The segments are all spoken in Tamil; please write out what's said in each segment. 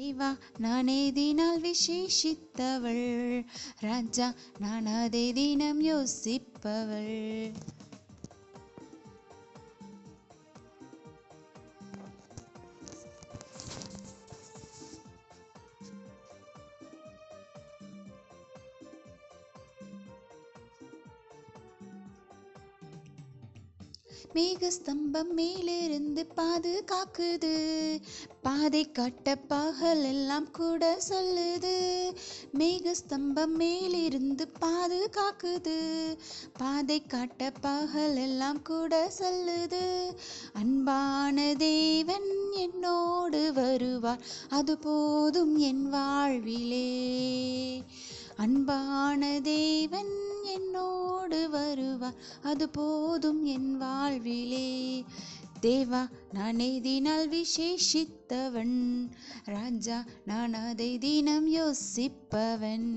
தேவா நானே தினால் விசேஷித்தவள், ராஜா நான் அதை தினம் யோசிப்பவள். மேகஸ்தம்பம் மேலிருந்து பாதுகாக்குது, பாதை காட்ட பகல் எல்லாம் கூட சொல்லுது. மேகஸ்தம்பம் மேலிருந்து பாதுகாக்குது, பாதை காட்ட பகல் எல்லாம் கூட சொல்லுது. அன்பான தேவன் என்னோடு வருவார், அது போதும் என் வாழ்விலே. அன்பான தேவன் என்னோடு வருவார், அது போதும் என் வாழ்விலே. தேவா நானே தினால் விசேஷித்தவன், ராஜா நான் அதை தினம் யோசிப்பவன்.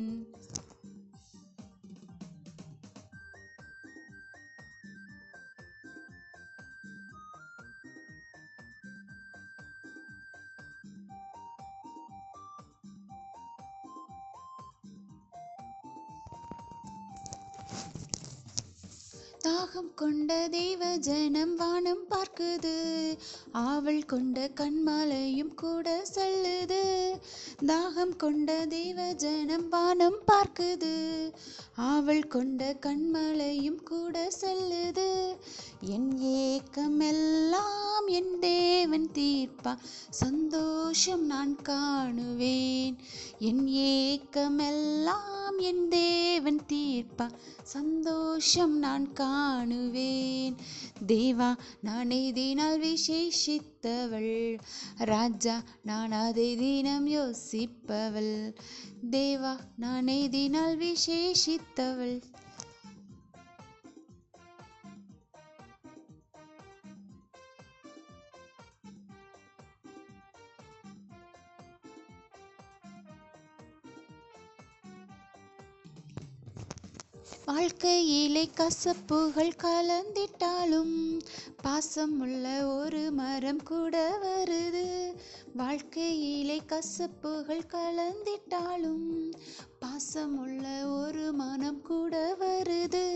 தாகம் கொண்ட தேவ ஜனம் வானம் பார்க்குது, ஆவல் கொண்ட கண்மாலையும் கூட சொல்லுது. தாகம் கொண்ட தேவ ஜனம் வானம் பார்க்குது, ஆவல் கொண்ட கண்மலையும் கூட சொல்லுது. என் ஏக்கமெல்லாம் என் தேவன் தீர்ப்பா, சந்தோஷம் நான் காணுவேன். என் ஏக்கமெல்லாம் என் தேவன் தீர்ப்பா, சந்தோஷம் நான் காணுவேன். தேவா நானே தினால் விசேஷித்தவள், ராஜா நான் அதை தினம் யோசிப்பவள். தேவா நானே தினால் விசேஷித்தவள். வாழ்க்கையிலே கசப்புகள் கலந்திட்டாலும், பாசமுள்ள ஒரு மரம் கூட வருது. வாழ்க்கையிலே கசப்புகள் கலந்திட்டாலும், பாசமுள்ள ஒரு மனம் கூட வருது.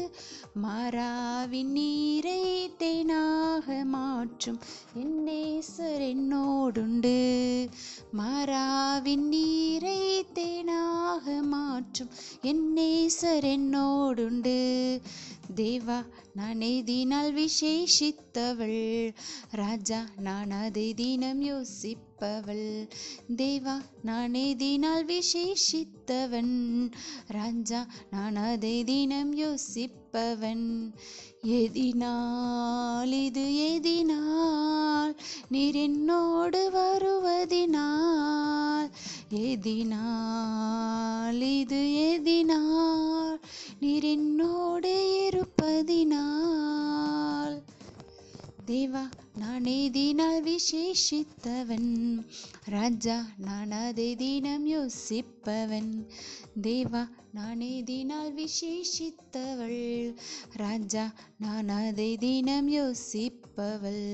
மாறாவின் நீரை தேனாக மாற்றும் என் நேசர் என்னோடுண்டு. மாறாவின் நீரை தேனாக மாற்றும் என் நேசர் என்னோடுண்டு. தேவா நானே தினால் விசேஷித்தவள், ராஜா நான் அதை தினம் யோசிப்பவள். தேவா நானே தினால் விசேஷித்தவன், ராஜா நான் அதை தினம் யோசிப்பவன். எதினால் இது எதினால் நீர் என்னோடு வருவதினால், எதினால் இது எதினால் நீர் என்னோடு இருப்பதினால். தேவா நானே தினால் விசேஷித்தவன், ராஜா நான் அதை தினம் யோசிப்பவன். தேவா நானே தினால் விசேஷித்தவள், ராஜா நான் அதை தினம் யோசிப்பவள்.